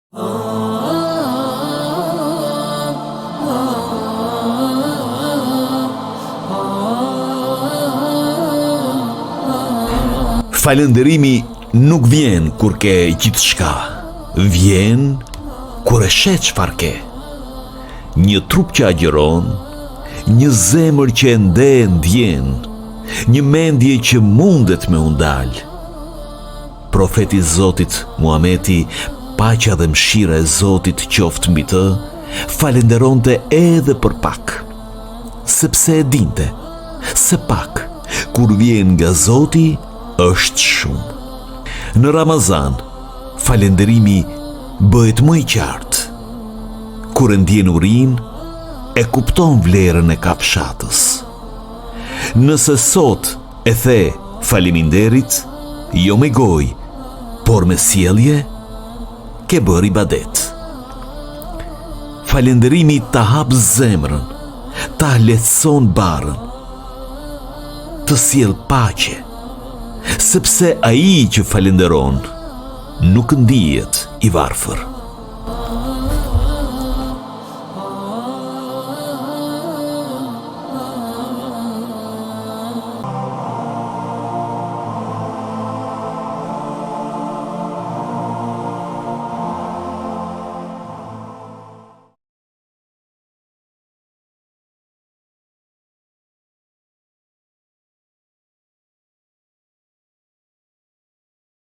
Falënderimi nuk vjen kur ke gjithçka, vjen kur e sheh çfarë ke. Një trup që agjeron, një zemër që ende ndjen, një mendje që mundet me undal. Profeti Zotit Muhameti, paqja dhe mëshira e Zotit qoftë mbi të, falenderonte edhe për pak, sepse e dinte se pak kur vjen nga Zoti është shumë. Në Ramazan, falenderimi bëhet më i qartë. Kur e ndjen urin, e kupton vlerën e kafshatës. Nëse sot e the faleminderit, jo me gojë, por me sjellje, ke bërë ibadet. Falenderimi ta hap zemrën, ta lehtëson barrën, të sjell paqe, sepse ai që falenderon nuk ndihet i varfër.